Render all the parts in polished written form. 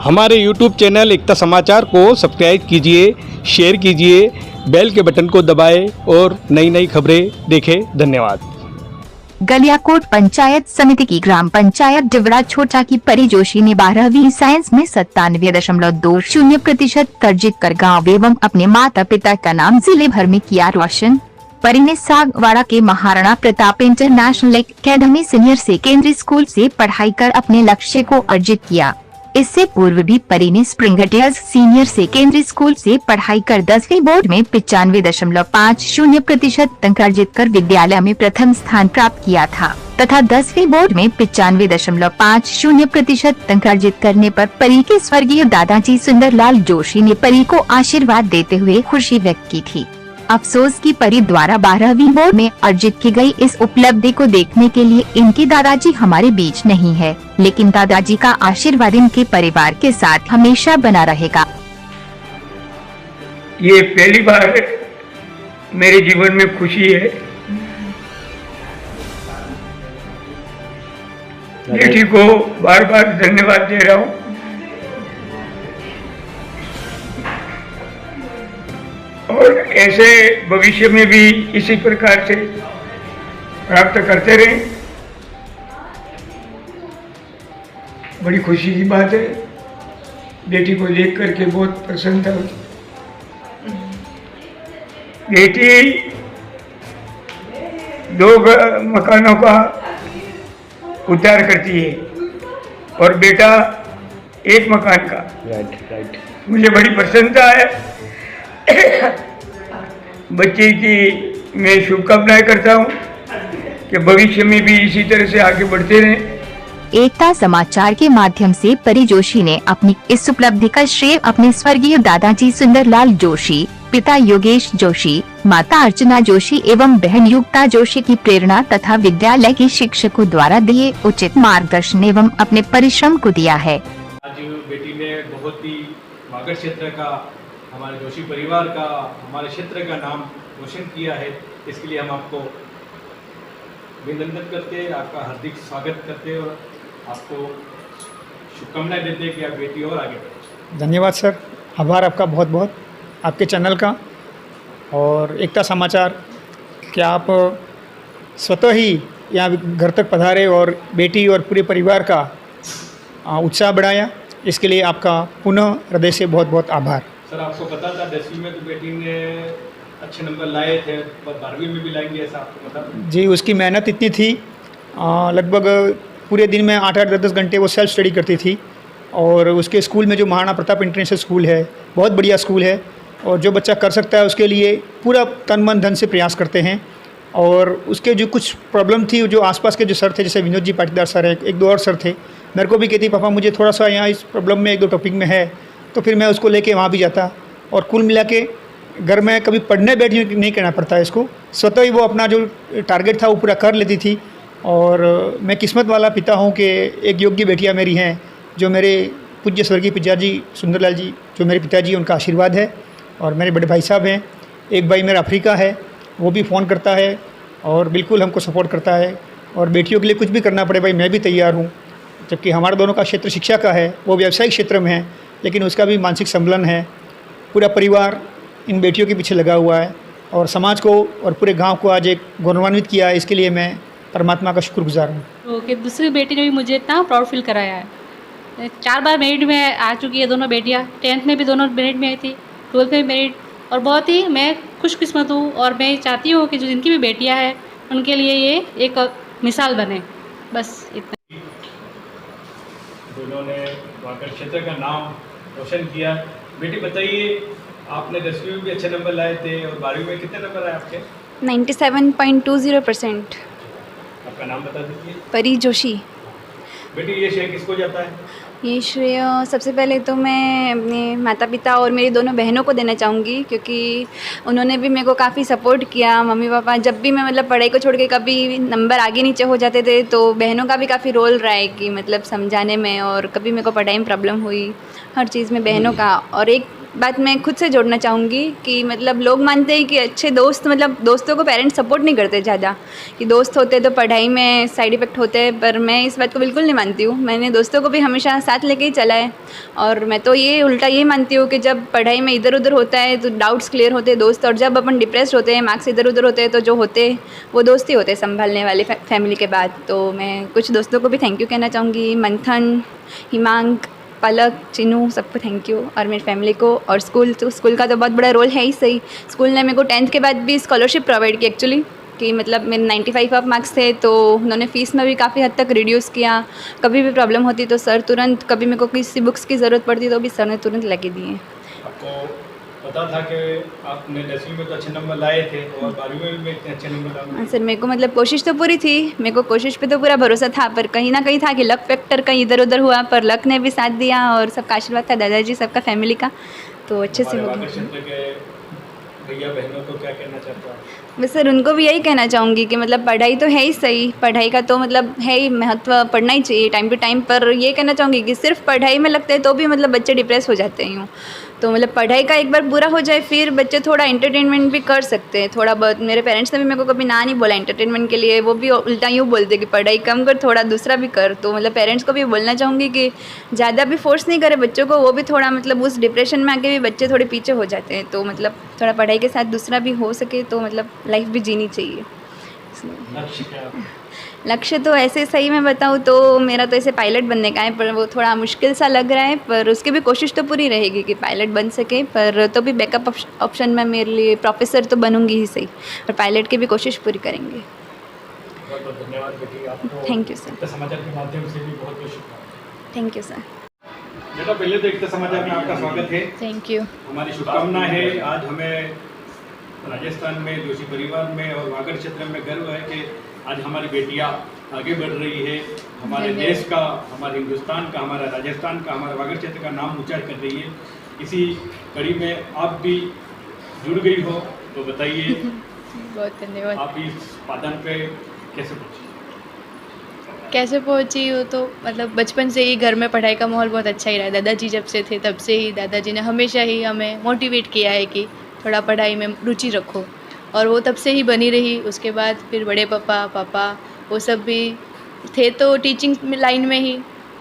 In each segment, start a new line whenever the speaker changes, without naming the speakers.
हमारे YouTube channel एकता समाचार को सब्सक्राइब कीजिए, शेयर कीजिए, बेल के बटन को दबाएं और नई नई खबरें देखें। धन्यवाद।
गलियाकोट पंचायत समिति की ग्राम पंचायत डिवरा छोटा की परी जोशी ने 12वीं साइंस में 97.20% अर्जित कर गाँव एवं अपने माता पिता का नाम जिले भर में किया रोशन। परी ने सागवाड़ा के Maharana Pratap international academy senior secondary school से पढ़ाई कर अपने लक्ष्य को अर्जित किया। इससे पूर्व भी परी ने स्प्रिंगटेयर्स सीनियर सेकेंडरी स्कूल से पढ़ाई कर 10वीं बोर्ड में 95.50% अंक अर्जित कर विद्यालय में प्रथम स्थान प्राप्त किया था तथा 10वीं बोर्ड में 95.50% अंक अर्जित करने पर परी के स्वर्गीय दादाजी सुंदरलाल जोशी ने परी को आशीर्वाद देते हुए खुशी व्यक्त की थी। अफसोस की परी द्वारा 12वीं बोर्ड में अर्जित की गई इस उपलब्धि को देखने के लिए इनके दादाजी हमारे बीच नहीं है, लेकिन दादाजी का आशीर्वाद इनके परिवार के साथ हमेशा बना रहेगा।
ये पहली बार मेरे जीवन में खुशी है। बेटी को बार बार धन्यवाद दे रहा हूँ। और ऐसे भविष्य में भी इसी प्रकार से प्राप्त करते रहें। बड़ी खुशी की बात है। बेटी को देख करके बहुत प्रसन्नता होती। बेटी 2 मकानों का उद्धार करती है और बेटा 1 मकान का। राइट। मुझे बड़ी प्रसन्नता है। बच्चे की मैं शुभकामनाएं करता हूं कि भविष्य में भी इसी तरह से आगे बढ़ते रहें।
एकता समाचार के माध्यम से परी जोशी ने अपनी इस उपलब्धि का श्रेय अपने स्वर्गीय दादाजी सुंदरलाल जोशी, पिता योगेश जोशी, माता अर्चना जोशी एवं बहन युक्ता जोशी की प्रेरणा तथा विद्यालय के शिक्षकों द्वारा दिए उचित मार्गदर्शन एवं अपने परिश्रम को दिया है।
आज बेटी ने बहुत ही वागड़ क्षेत्र का, हमारे जोशी परिवार का, हमारे क्षेत्र का नाम रोशन किया है। इसके लिए हम आपको अभिनंदन करते हैं, आपका हार्दिक स्वागत करते हैं और आपको शुभकामनाएं देते हैं कि आप बेटी और आगे बढ़ें।
धन्यवाद सर, आभार आपका बहुत बहुत आपके चैनल का और एकता समाचार कि आप स्वतः ही यहाँ घर तक पधारे और बेटी और पूरे परिवार का उत्साह बढ़ाया। इसके लिए आपका पुनः हृदय से बहुत बहुत आभार।
सर, आपको पता था 10वीं में तो बेटी ने अच्छे नंबर लाए थे, पर 12वीं में भी लाएंगे, ऐसा आपको पता था?
जी, उसकी मेहनत इतनी थी। लगभग पूरे दिन में 8-8 10-10 घंटे वो सेल्फ स्टडी करती थी। और उसके स्कूल में जो महाराणा प्रताप इंटरनेशनल स्कूल है, बहुत बढ़िया स्कूल है और जो बच्चा कर सकता है उसके लिए पूरा तन मन धन से प्रयास करते हैं। और उसके जो कुछ प्रॉब्लम थी, जो आसपास के जो सर थे, जैसे विनोद जी पाटीदार सर है, 1-2 और सर थे, मेरे को भी कहती पापा मुझे थोड़ा सा यहाँ इस प्रॉब्लम में 1-2 टॉपिक में है, तो फिर मैं उसको लेके वहाँ भी जाता। और कुल मिला के घर में कभी पढ़ने बैठने नहीं करना पड़ता है इसको, स्वतः ही वो अपना जो टारगेट था वो पूरा कर लेती थी। और मैं किस्मत वाला पिता हूँ कि एक योग्य बेटियाँ मेरी हैं, जो मेरे पूज्य स्वर्गीय पिताजी सुंदरलाल जी, जो मेरे पिताजी, उनका आशीर्वाद है। और मेरे बड़े भाई साहब हैं, एक भाई मेरा अफ्रीका है, वो भी फ़ोन करता है और बिल्कुल हमको सपोर्ट करता है। और बेटियों के लिए कुछ भी करना पड़े भाई, मैं भी तैयार हूँ। जबकि हमारा दोनों का क्षेत्र शिक्षा का है, वो व्यावसायिक क्षेत्र में है, लेकिन उसका भी मानसिक संतुलन है। पूरा परिवार इन बेटियों के पीछे लगा हुआ है और समाज को और पूरे गांव को आज एक गौरवान्वित किया है। इसके लिए मैं परमात्मा का शुक्रगुजार हूँ।
ओके, दूसरी बेटी ने भी मुझे इतना प्राउड फील कराया है। 4 बार मेरिट में आ चुकी है दोनों बेटियाँ। 10th में भी दोनों मेरिट में आई थी, 12th में मेरिट। और बहुत ही मैं खुशकिस्मत हूँ और मैं चाहती हूँ कि जो जिनकी भी बेटियाँ हैं उनके लिए ये एक मिसाल बने। बस इतना।
दोनों ने वागड़ क्षेत्र का नाम रोशन किया। बेटी बताइए, आपने 10वीं में भी अच्छे नंबर लाए थे और 12वीं में कितने नंबर आए आपके?
97.20%।
आपका नाम बता दीजिए।
परी जोशी।
बेटी, ये श्रेय किसको जाता है?
ये श्रेय सबसे पहले तो मैं अपने माता पिता और मेरी दोनों बहनों को देना चाहूँगी, क्योंकि उन्होंने भी मेरे को काफ़ी सपोर्ट किया। मम्मी पापा जब भी मैं मतलब पढ़ाई को छोड़ के कभी नंबर आगे नीचे हो जाते थे, तो बहनों का भी काफ़ी रोल रहा है कि मतलब समझाने में, और कभी मेरे को पढ़ाई में प्रॉब्लम हुई, हर चीज़ में बहनों का। और एक बात मैं खुद से जोड़ना चाहूँगी कि मतलब लोग मानते हैं कि अच्छे दोस्त मतलब दोस्तों को पेरेंट्स सपोर्ट नहीं करते ज़्यादा, कि दोस्त होते तो पढ़ाई में साइड इफ़ेक्ट होते हैं, पर मैं इस बात को बिल्कुल नहीं मानती हूँ। मैंने दोस्तों को भी हमेशा साथ लेके ही चला है, और मैं तो ये उल्टा ये मानती हूँ कि जब पढ़ाई में इधर उधर होता है तो डाउट्स क्लियर होते हैं दोस्त, और जब अपन डिप्रेस्ड होते हैं, मार्क्स इधर उधर होते हैं, तो जो होते वो दोस्त ही होते हैं संभालने वाले फैमिली के बाद। तो मैं कुछ दोस्तों को भी थैंक यू कहना चाहूँगी, मंथन, हिमांक, पलक, चिनू, सबको थैंक यू, और मेरी फैमिली को। और स्कूल का तो बहुत बड़ा रोल है ही सही। स्कूल ने मेरे को 10th के बाद भी स्कॉलरशिप प्रोवाइड की एक्चुअली, कि मतलब मेरे 95 ऑफ मार्क्स थे, तो उन्होंने फ़ीस में भी काफ़ी हद तक रिड्यूस किया। कभी भी प्रॉब्लम होती तो सर तुरंत, कभी मेरे को किसी बुक्स की ज़रूरत पड़ती तो भी सर ने तुरंत लगे दिए।
आपको पता था कि आपने 10वीं में तो अच्छे नंबर लाए थे और 12वीं में इतने अच्छे नंबर लाए?
हाँ सर, मेरे को मतलब कोशिश तो पूरी थी, मेरे को कोशिश पे तो पूरा भरोसा था, पर कहीं ना कहीं था कि लक फैक्टर कहीं इधर उधर हुआ, पर लक ने भी साथ दिया और सबका आशीर्वाद था, दादाजी सबका, फैमिली का, तो अच्छे से हो गया।
क्षेत्र के भैया बहनों को क्या कहना चाहते हो?
बस सर उनको भी यही कहना चाहूँगी कि मतलब पढ़ाई तो है ही सही, पढ़ाई का तो मतलब है ही महत्व, पढ़ना ही चाहिए टाइम टू टाइम, पर ये कहना चाहूँगी कि सिर्फ पढ़ाई में लगता है तो भी मतलब बच्चे डिप्रेस हो जाते हैं यूँ। तो मतलब पढ़ाई का एक बार पूरा हो जाए फिर बच्चे थोड़ा एंटरटेनमेंट भी कर सकते हैं थोड़ा बहुत। मेरे पेरेंट्स ने भी मेरे को कभी ना नहीं बोला एंटरटेनमेंट के लिए, वो भी उल्टा यूँ बोलते कि पढ़ाई कम कर, थोड़ा दूसरा भी कर। तो मतलब पेरेंट्स को भी बोलना चाहूँगी कि ज़्यादा भी फोर्स नहीं करे बच्चों को, वो भी थोड़ा मतलब उस डिप्रेशन में आके भी बच्चे थोड़े पीछे हो जाते हैं। तो मतलब थोड़ा पढ़ाई के साथ दूसरा भी हो सके तो मतलब लाइफ भी जीनी चाहिए।
लक्ष्य क्या है?
लक्ष्य तो ऐसे सही मैं बताऊँ तो मेरा तो ऐसे पायलट बनने का है, पर वो थोड़ा मुश्किल सा लग रहा है, पर उसकी भी कोशिश तो पूरी रहेगी कि पायलट बन सके। पर तो भी बैकअप ऑप्शन में मेरे लिए प्रोफेसर तो बनूंगी ही सही, पर पायलट की भी कोशिश पूरी करेंगे।
बहुत बहुत धन्यवाद बेटी, आपको
थैंक यू सर।
समाचार के माध्यम से भी बहुत बहुत शुभकामनाएं।
Thank you sir.
बेटा पहले तो एकता समाचार में आपका स्वागत है।
Thank you.
हमारी शुभकामना है। आज हमें राजस्थान में जोशी परिवार में और वागड़ क्षेत्र में गर्व है कि आज हमारी बेटियां आगे बढ़ रही है, हमारे देश का, हमारे हिंदुस्तान का, हमारा राजस्थान का, हमारे वागड़ क्षेत्र का नाम ऊंचा कर रही है। इसी कड़ी में आप भी जुड़ गई हो, तो बताइए
बहुत धन्यवाद।
आप इस पादन पे कैसे पहुंची?
कैसे पहुंची हो तो मतलब बचपन से ही घर में पढ़ाई का माहौल बहुत अच्छा ही रहा है। दादाजी जब से थे तब से ही दादाजी ने हमेशा ही हमें मोटिवेट किया है कि थोड़ा पढ़ाई में रुचि रखो, और वो तब से ही बनी रही। उसके बाद फिर बड़े पापा वो सब भी थे तो टीचिंग लाइन में ही,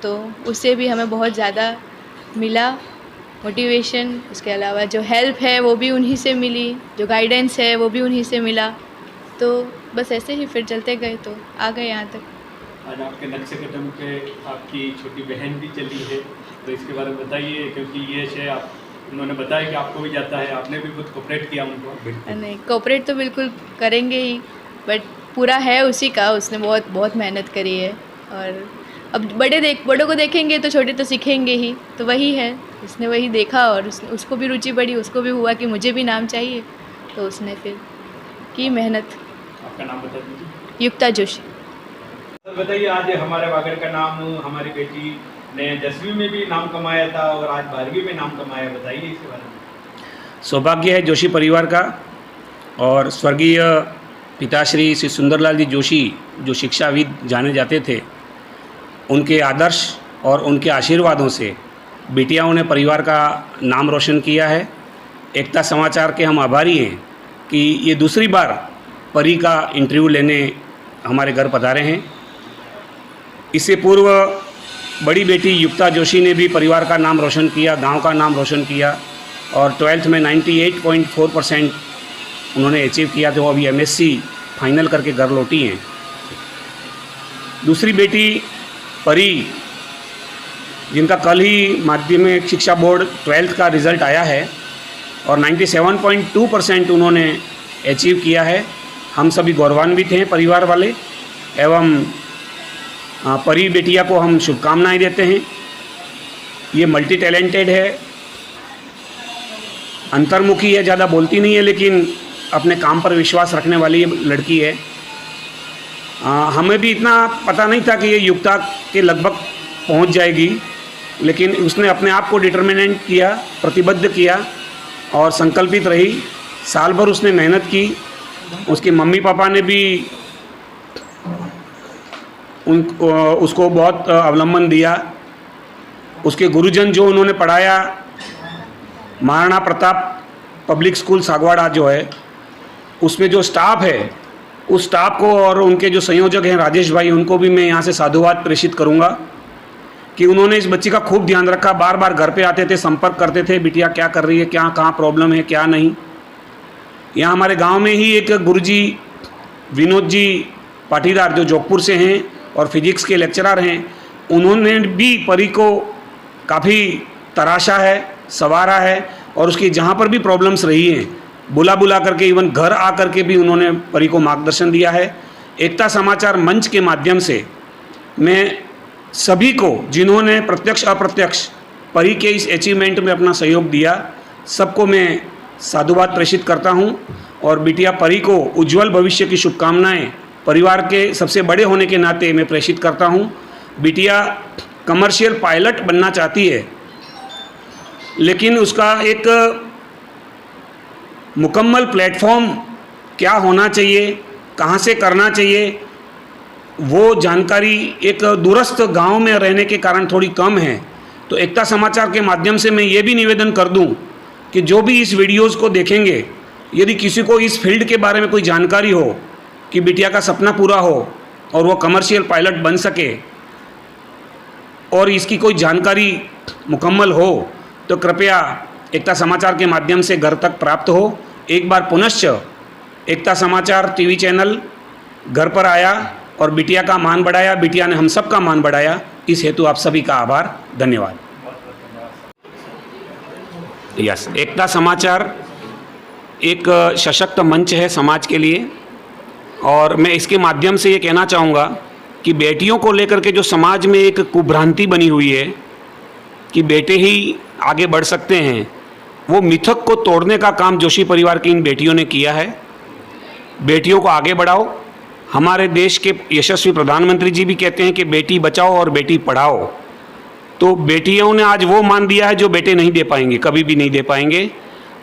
तो उससे भी हमें बहुत ज़्यादा मिला मोटिवेशन। उसके अलावा जो हेल्प है वो भी उन्हीं से मिली, जो गाइडेंस है वो भी उन्हीं से मिला। तो बस ऐसे ही फिर चलते गए तो आ गए यहाँ तक।
आज आपके नक्शे कदम पे आपकी छोटी बहन भी चली है, तो इसके बारे में बताइए, क्योंकि ये शे आप उन्होंने बताया कि आपको भी जाता है, आपने भी कुछ कोऑपरेट किया उनको?
नहीं, कोऑपरेट तो बिल्कुल करेंगे ही, बट पूरा है उसी का, उसने बहुत बहुत मेहनत करी है। और अब बड़ों को देखेंगे तो छोटे तो सीखेंगे ही, तो वही है, उसने वही देखा और उसको भी रुचि बढ़ी, उसको भी हुआ कि मुझे भी नाम चाहिए, तो उसने फिर की मेहनत।
आपका नाम बता दीजिए।
युक्ता जोशी।
तो बताइए, आज हमारे वागड़ का नाम, हमारी बेटी ने 10वीं में भी नाम कमाया था और आज 12वीं में नाम कमाया, बताइए इसके बारे में।
सौभाग्य है जोशी परिवार का, और स्वर्गीय पिताश्री श्री सुंदरलाल जी जोशी जो शिक्षाविद जाने जाते थे, उनके आदर्श और उनके आशीर्वादों से बेटियाओं ने परिवार का नाम रोशन किया है। एकता समाचार के हम आभारी हैं कि ये दूसरी बार परी का इंटरव्यू लेने हमारे घर पधारे हैं। इससे पूर्व बड़ी बेटी युक्ता जोशी ने भी परिवार का नाम रोशन किया, गांव का नाम रोशन किया, और 12th में 98.4% उन्होंने अचीव किया, तो अभी MSc फाइनल करके घर लौटी हैं। दूसरी बेटी परी, जिनका कल ही माध्यमिक शिक्षा बोर्ड 12th का रिज़ल्ट आया है और 97.2% उन्होंने अचीव किया है। हम सभी गौरवान्वित हैं परिवार वाले, एवं परी बेटिया को हम शुभकामनाएं देते हैं। ये मल्टी टैलेंटेड है, अंतर्मुखी है, ज़्यादा बोलती नहीं है, लेकिन अपने काम पर विश्वास रखने वाली लड़की है। हमें भी इतना पता नहीं था कि ये युक्ता के लगभग पहुंच जाएगी, लेकिन उसने अपने आप को डिटर्मिनेंट किया, प्रतिबद्ध किया और संकल्पित रही। साल भर उसने मेहनत की। उसके मम्मी पापा ने भी उसको बहुत अवलंबन दिया। उसके गुरुजन जो उन्होंने पढ़ाया, महाराणा प्रताप पब्लिक स्कूल सागवाड़ा जो है, उसमें जो स्टाफ है, उस स्टाफ को और उनके जो संयोजक हैं राजेश भाई, उनको भी मैं यहाँ से साधुवाद प्रेषित करूँगा कि उन्होंने इस बच्ची का खूब ध्यान रखा। बार बार घर पे आते थे, संपर्क करते थे, बिटिया क्या कर रही है, क्या कहाँ प्रॉब्लम है, क्या नहीं। यहाँ हमारे गांव में ही एक गुरुजी विनोद जी पाटीदार जो जोधपुर से हैं और फिजिक्स के लेक्चरर हैं, उन्होंने भी परी को काफ़ी तराशा है, संवारा है और उसकी जहाँ पर भी प्रॉब्लम्स रही हैं बुला करके, इवन घर आ करके भी उन्होंने परी को मार्गदर्शन दिया है। एकता समाचार मंच के माध्यम से मैं सभी को जिन्होंने प्रत्यक्ष अप्रत्यक्ष परी के इस अचीवमेंट में अपना सहयोग दिया, सबको मैं साधुवाद प्रेषित करता हूं और बिटिया परी को उज्जवल भविष्य की शुभकामनाएं परिवार के सबसे बड़े होने के नाते मैं प्रेषित करता हूं। बिटिया कमर्शियल पायलट बनना चाहती है, लेकिन उसका एक मुकम्मल प्लेटफॉर्म क्या होना चाहिए, कहाँ से करना चाहिए, वो जानकारी एक दूरस्थ गांव में रहने के कारण थोड़ी कम है। तो एकता समाचार के माध्यम से मैं ये भी निवेदन कर दूं कि जो भी इस वीडियोज़ को देखेंगे, यदि किसी को इस फील्ड के बारे में कोई जानकारी हो कि बिटिया का सपना पूरा हो और वो कमर्शियल पायलट बन सके और इसकी कोई जानकारी मुकम्मल हो, तो कृपया एकता समाचार के माध्यम से घर तक प्राप्त हो। एक बार पुनश्च एकता समाचार टीवी चैनल घर पर आया और बिटिया का मान बढ़ाया, बिटिया ने हम सब का मान बढ़ाया। इस हेतु आप सभी का आभार, धन्यवाद। यस, एकता समाचार एक सशक्त मंच है समाज के लिए और मैं इसके माध्यम से ये कहना चाहूँगा कि बेटियों को लेकर के जो समाज में एक कुभ्रांति बनी हुई है कि बेटे ही आगे बढ़ सकते हैं, वो मिथक को तोड़ने का काम जोशी परिवार की इन बेटियों ने किया है। बेटियों को आगे बढ़ाओ। हमारे देश के यशस्वी प्रधानमंत्री जी भी कहते हैं कि बेटी बचाओ और बेटी पढ़ाओ। तो बेटियों ने आज वो मान दिया है जो बेटे नहीं दे पाएंगे, कभी भी नहीं दे पाएंगे।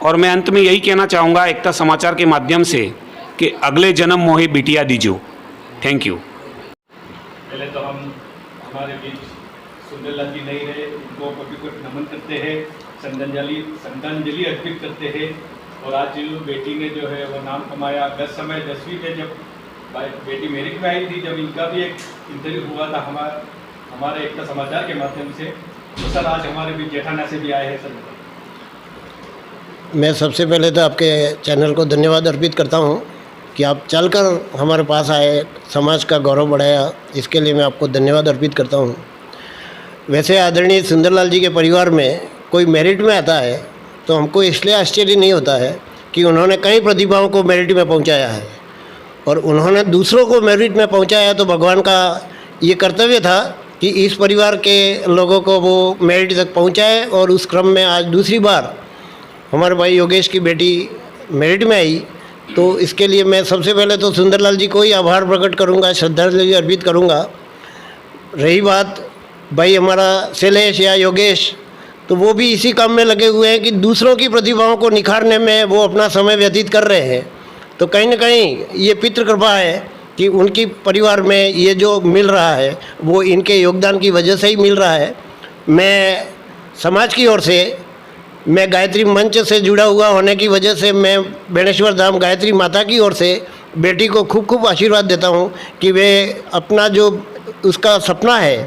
और मैं अंत में यही कहना चाहूँगा एकता समाचार के माध्यम से कि अगले जन्म मोहे बिटिया दीजो। Thank you.
पहले तो हम हमारे बीच सुंदरलाल जी नहीं रहे, उनको कभी नमन करते हैं, श्रद्धांजलि अर्पित करते हैं। और आज बेटी ने जो है वो नाम कमाया। 10वीं में जब बेटी मेरिट में आई थी, जब इनका भी एक इंटरव्यू हुआ था हमारे एकता समाचार के माध्यम से, तो सर आज हमारे बीच जेठाना से भी आए हैं। सर
मैं सबसे पहले तो आपके चैनल को धन्यवाद अर्पित करता हूँ कि आप चलकर हमारे पास आए, समाज का गौरव बढ़ाया, इसके लिए मैं आपको धन्यवाद अर्पित करता हूँ। वैसे आदरणीय सुंदरलाल जी के परिवार में कोई मेरिट में आता है तो हमको इसलिए आश्चर्य नहीं होता है कि उन्होंने कई प्रतिभाओं को मेरिट में पहुँचाया है और उन्होंने दूसरों को मेरिट में पहुँचाया। तो भगवान का ये कर्तव्य था कि इस परिवार के लोगों को वो मेरिट तक पहुँचाए और उस क्रम में आज दूसरी बार हमारे भाई योगेश की बेटी मेरिट में आई। तो इसके लिए मैं सबसे पहले तो सुंदरलाल जी को ही आभार प्रकट करूंगा, श्रद्धांजलि अर्पित करूंगा। रही बात भाई हमारा शैलेश या योगेश, तो वो भी इसी काम में लगे हुए हैं कि दूसरों की प्रतिभाओं को निखारने में वो अपना समय व्यतीत कर रहे हैं। तो कहीं ना कहीं ये पितृ कृपा है कि उनकी परिवार में ये जो मिल रहा है वो इनके योगदान की वजह से ही मिल रहा है। मैं समाज की ओर से, मैं गायत्री मंच से जुड़ा हुआ होने की वजह से मैं बेणेश्वर धाम गायत्री माता की ओर से बेटी को खूब खूब आशीर्वाद देता हूँ कि वे अपना जो उसका सपना है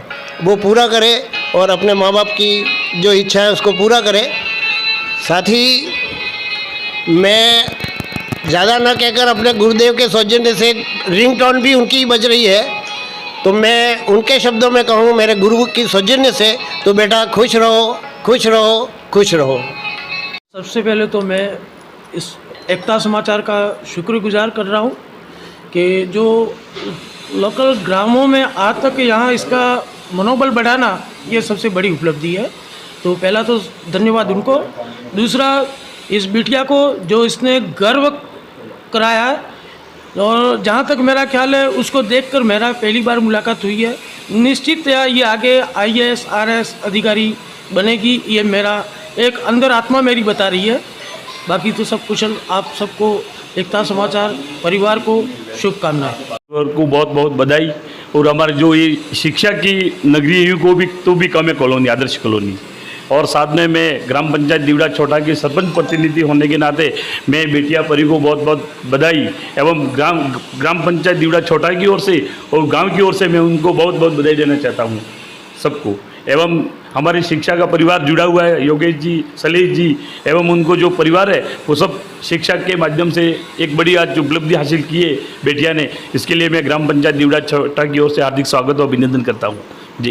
वो पूरा करे और अपने माँ बाप की जो इच्छा है उसको पूरा करे। साथ ही मैं ज़्यादा न कहकर अपने गुरुदेव के सौजन्य से रिंगटोन भी उनकी बज रही है, तो मैं उनके शब्दों में कहूँ मेरे गुरु की सौजन्य से, तो बेटा खुश रहो, खुश रहो, खुश रहो।
सबसे पहले तो मैं इस एकता समाचार का शुक्रगुजार कर रहा हूँ कि जो लोकल ग्रामों में आज तक यहाँ इसका मनोबल बढ़ाना ये सबसे बड़ी उपलब्धि है। तो पहला तो धन्यवाद उनको। दूसरा, इस बिटिया को जो इसने गर्व कराया है और जहाँ तक मेरा ख्याल है उसको देखकर मेरा पहली बार मुलाकात हुई है। निश्चित ये आगे IAS RS अधिकारी बनेगी, ये मेरा एक अंदर आत्मा मेरी बता रही है। बाकी तो सब कुशल। आप सबको एकता समाचार परिवार को शुभकामनाएं।
को बहुत बहुत बधाई। और हमारे जो ये शिक्षा की नगरी को भी तो भी कम है कॉलोनी, आदर्श कॉलोनी, और साथ में मैं ग्राम पंचायत दीवड़ा छोटा की सरपंच प्रतिनिधि होने के नाते मैं बेटिया परी को बहुत बहुत बधाई एवं ग्राम पंचायत दीवड़ा छोटा की ओर से और गाँव की ओर से मैं उनको बहुत बहुत बधाई देना चाहता हूँ सबको। एवं हमारी शिक्षा का परिवार जुड़ा हुआ है, योगेश जी, शैलेश जी एवं उनको जो परिवार है वो सब शिक्षा के माध्यम से एक बड़ी आज उपलब्धि हासिल की है बेटिया ने। इसके लिए मैं ग्राम पंचायत दीवड़ा छोटा की ओर से हार्दिक स्वागत और अभिनंदन करता हूँ।